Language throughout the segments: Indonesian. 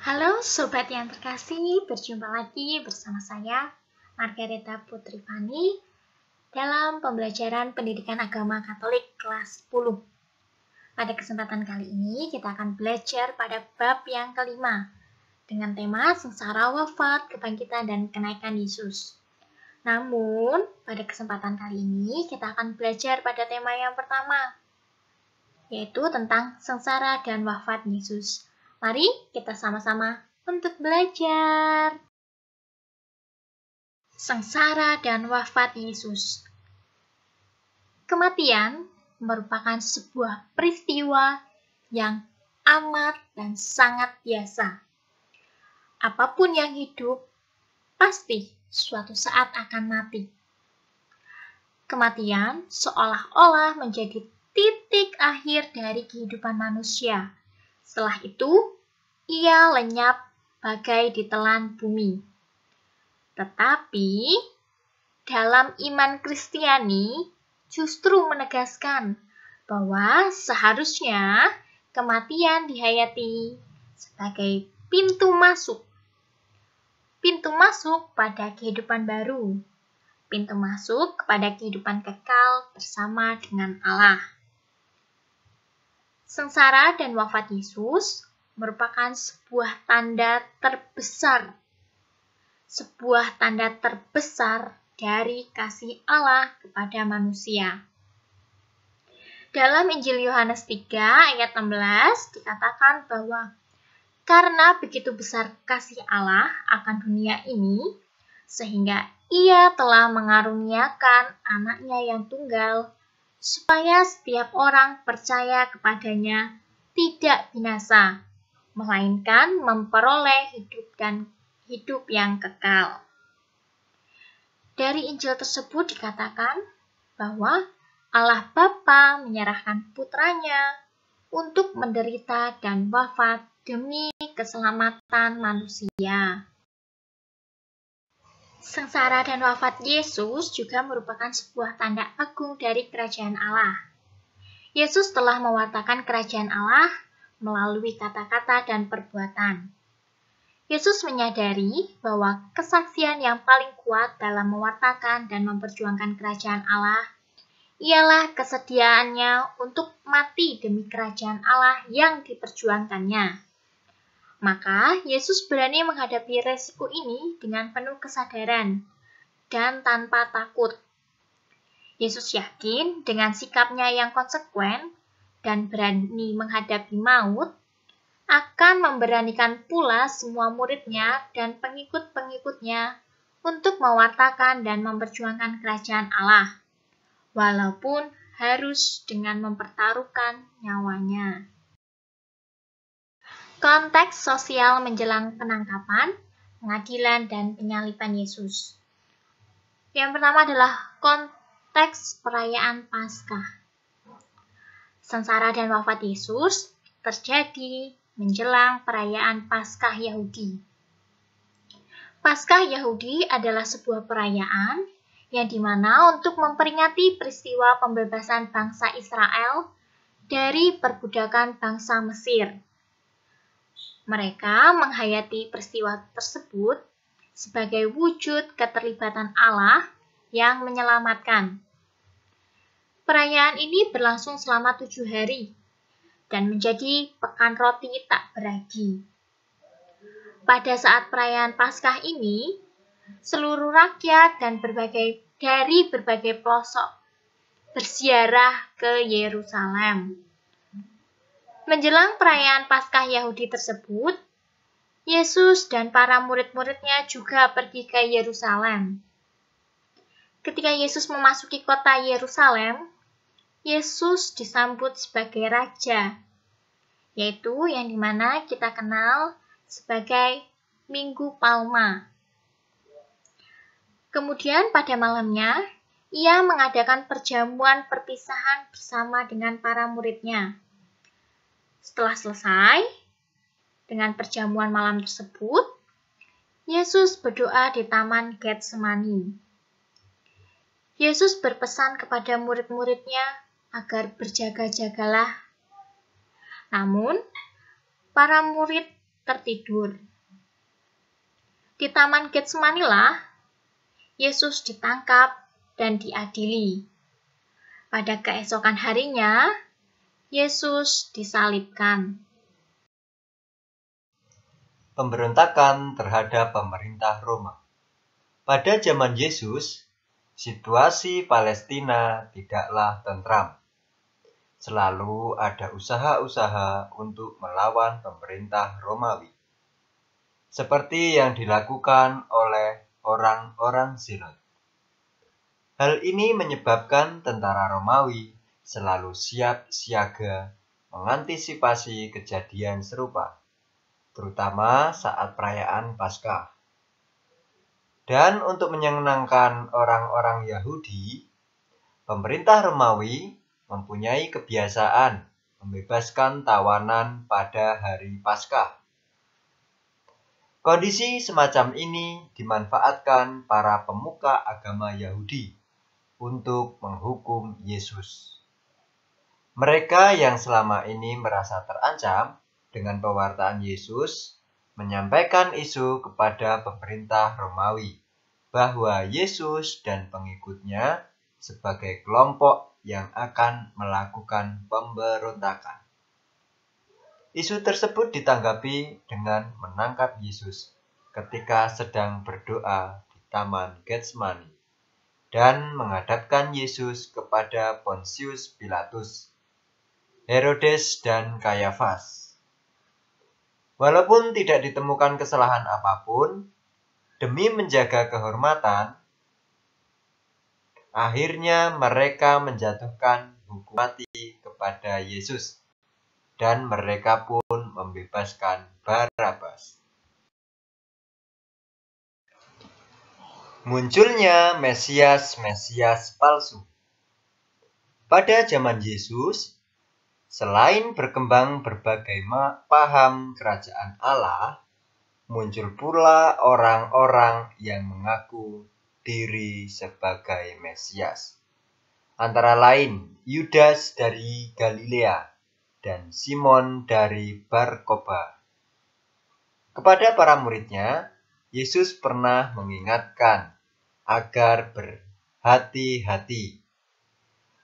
Halo Sobat yang terkasih, berjumpa lagi bersama saya, Margareta Putri Fani, dalam pembelajaran pendidikan agama Katolik kelas 10. Pada kesempatan kali ini, kita akan belajar pada bab yang kelima, dengan tema sengsara, wafat, kebangkitan, dan kenaikan Yesus. Namun, pada kesempatan kali ini, kita akan belajar pada tema yang pertama, yaitu tentang sengsara dan wafat Yesus. Mari kita sama-sama untuk belajar. Sengsara dan wafat Yesus. Kematian merupakan sebuah peristiwa yang amat dan sangat biasa. Apapun yang hidup, pasti suatu saat akan mati. Kematian seolah-olah menjadi titik akhir dari kehidupan manusia. Setelah itu, ia lenyap bagai ditelan bumi. Tetapi, dalam iman Kristiani justru menegaskan bahwa seharusnya kematian dihayati sebagai pintu masuk. Pintu masuk pada kehidupan baru. Pintu masuk kepada kehidupan kekal bersama dengan Allah. Sengsara dan wafat Yesus merupakan sebuah tanda terbesar. Sebuah tanda terbesar dari kasih Allah kepada manusia. Dalam Injil Yohanes 3 ayat 16 dikatakan bahwa karena begitu besar kasih Allah akan dunia ini, sehingga ia telah mengaruniakan anaknya yang tunggal, supaya setiap orang percaya kepadanya tidak binasa, melainkan memperoleh hidup yang kekal. Dari Injil tersebut dikatakan bahwa Allah Bapa menyerahkan putranya untuk menderita dan wafat demi keselamatan manusia. Sengsara dan wafat Yesus juga merupakan sebuah tanda agung dari kerajaan Allah. Yesus telah mewartakan kerajaan Allah melalui kata-kata dan perbuatan. Yesus menyadari bahwa kesaksian yang paling kuat dalam mewartakan dan memperjuangkan kerajaan Allah ialah kesediaannya untuk mati demi kerajaan Allah yang diperjuangkannya. Maka, Yesus berani menghadapi resiko ini dengan penuh kesadaran dan tanpa takut. Yesus yakin dengan sikapnya yang konsekuen dan berani menghadapi maut, akan memberanikan pula semua muridnya dan pengikut-pengikutnya untuk mewartakan dan memperjuangkan kerajaan Allah, walaupun harus dengan mempertaruhkan nyawanya. Konteks sosial menjelang penangkapan, pengadilan, dan penyaliban Yesus. Yang pertama adalah konteks perayaan Paskah. Sengsara dan wafat Yesus terjadi menjelang perayaan Paskah Yahudi. Paskah Yahudi adalah sebuah perayaan yang dimana untuk memperingati peristiwa pembebasan bangsa Israel dari perbudakan bangsa Mesir. Mereka menghayati peristiwa tersebut sebagai wujud keterlibatan Allah yang menyelamatkan. Perayaan ini berlangsung selama 7 hari dan menjadi pekan roti tak beragi. Pada saat perayaan Paskah ini, seluruh rakyat dan dari berbagai pelosok berziarah ke Yerusalem. Menjelang perayaan Paskah Yahudi tersebut, Yesus dan para murid-muridnya juga pergi ke Yerusalem. Ketika Yesus memasuki kota Yerusalem, Yesus disambut sebagai raja, yaitu yang dimana kita kenal sebagai Minggu Palma. Kemudian pada malamnya, ia mengadakan perjamuan perpisahan bersama dengan para muridnya. Setelah selesai dengan perjamuan malam tersebut, Yesus berdoa di Taman Getsemani. Yesus berpesan kepada murid-muridnya agar berjaga-jagalah. Namun, para murid tertidur. Di Taman Getsemani lah Yesus ditangkap dan diadili. Pada keesokan harinya, Yesus disalibkan. Pemberontakan terhadap pemerintah Roma. Pada zaman Yesus, situasi Palestina tidaklah tentram. Selalu ada usaha-usaha untuk melawan pemerintah Romawi, seperti yang dilakukan oleh orang-orang Zelot. Hal ini menyebabkan tentara Romawi selalu siap siaga mengantisipasi kejadian serupa, terutama saat perayaan Paskah. Dan untuk menyenangkan orang-orang Yahudi, pemerintah Romawi mempunyai kebiasaan membebaskan tawanan pada hari Paskah. Kondisi semacam ini dimanfaatkan para pemuka agama Yahudi untuk menghukum Yesus. Mereka yang selama ini merasa terancam dengan pewartaan Yesus menyampaikan isu kepada pemerintah Romawi bahwa Yesus dan pengikutnya sebagai kelompok yang akan melakukan pemberontakan. Isu tersebut ditanggapi dengan menangkap Yesus ketika sedang berdoa di Taman Getsemani dan menghadapkan Yesus kepada Pontius Pilatus, Herodes, dan Kayafas. Walaupun tidak ditemukan kesalahan apapun, demi menjaga kehormatan, akhirnya mereka menjatuhkan hukum mati kepada Yesus, dan mereka pun membebaskan Barabas. Munculnya Mesias-Mesias palsu. Pada zaman Yesus, selain berkembang berbagai paham kerajaan Allah, muncul pula orang-orang yang mengaku diri sebagai Mesias. Antara lain Yudas dari Galilea dan Simon dari Barkoba. Kepada para muridnya, Yesus pernah mengingatkan agar berhati-hati.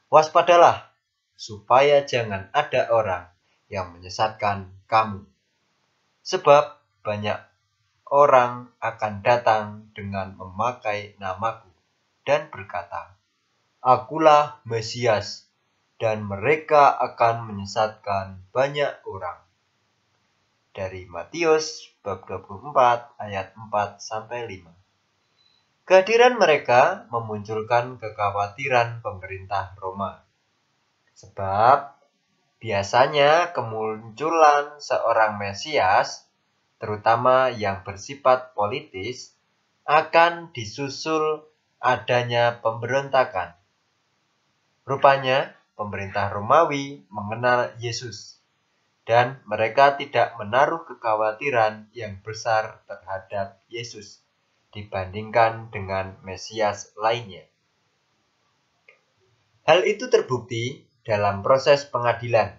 Waspadalah, supaya jangan ada orang yang menyesatkan kamu. Sebab banyak orang akan datang dengan memakai namaku dan berkata, "Akulah Mesias," dan mereka akan menyesatkan banyak orang. Dari Matius bab 24 ayat 4-5. Kehadiran mereka memunculkan kekhawatiran pemerintah Roma. Sebab biasanya kemunculan seorang Mesias, terutama yang bersifat politis, akan disusul adanya pemberontakan. Rupanya, pemerintah Romawi mengenal Yesus, dan mereka tidak menaruh kekhawatiran yang besar terhadap Yesus dibandingkan dengan Mesias lainnya. Hal itu terbukti dalam proses pengadilan.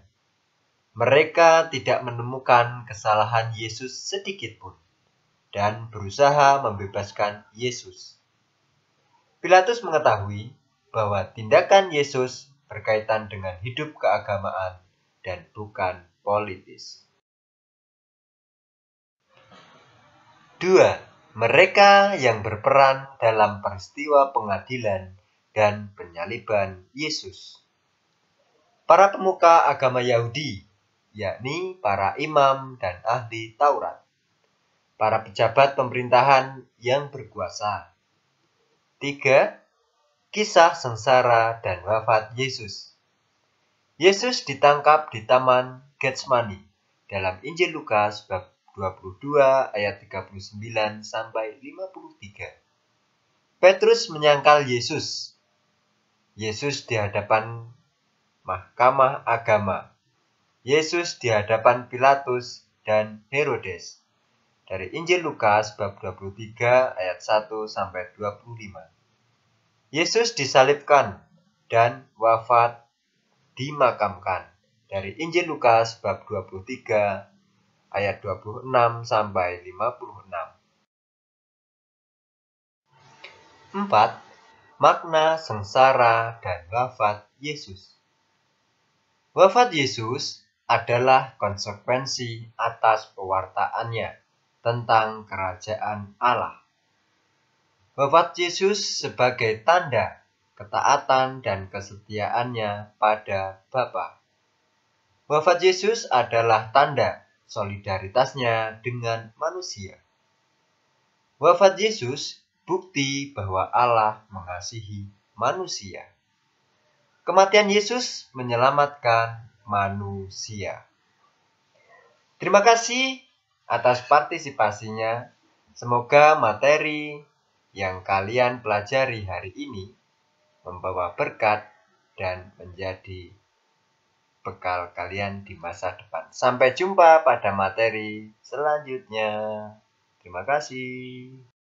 Mereka tidak menemukan kesalahan Yesus sedikit pun dan berusaha membebaskan Yesus. Pilatus mengetahui bahwa tindakan Yesus berkaitan dengan hidup keagamaan dan bukan politis. 2. Mereka yang berperan dalam peristiwa pengadilan dan penyaliban Yesus. Para pemuka agama Yahudi, yakni para imam dan ahli Taurat, para pejabat pemerintahan yang berkuasa. 3. Kisah sengsara dan wafat Yesus. Yesus ditangkap di Taman Getsemani dalam Injil Lukas bab 22 ayat 39-53. Petrus menyangkal Yesus. Yesus di hadapan Mahkamah Agama. Yesus di hadapan Pilatus dan Herodes. Dari Injil Lukas bab 23 ayat 1-25. Yesus disalibkan dan wafat dimakamkan. Dari Injil Lukas bab 23 ayat 26 sampai 56. 4. Makna sengsara dan wafat Yesus. Wafat Yesus adalah konsekuensi atas pewartaannya tentang kerajaan Allah. Wafat Yesus sebagai tanda ketaatan dan kesetiaannya pada Bapa. Wafat Yesus adalah tanda solidaritasnya dengan manusia. Wafat Yesus bukti bahwa Allah mengasihi manusia. Kematian Yesus menyelamatkan manusia. Terima kasih atas partisipasinya. Semoga materi yang kalian pelajari hari ini membawa berkat dan menjadi bekal kalian di masa depan. Sampai jumpa pada materi selanjutnya. Terima kasih.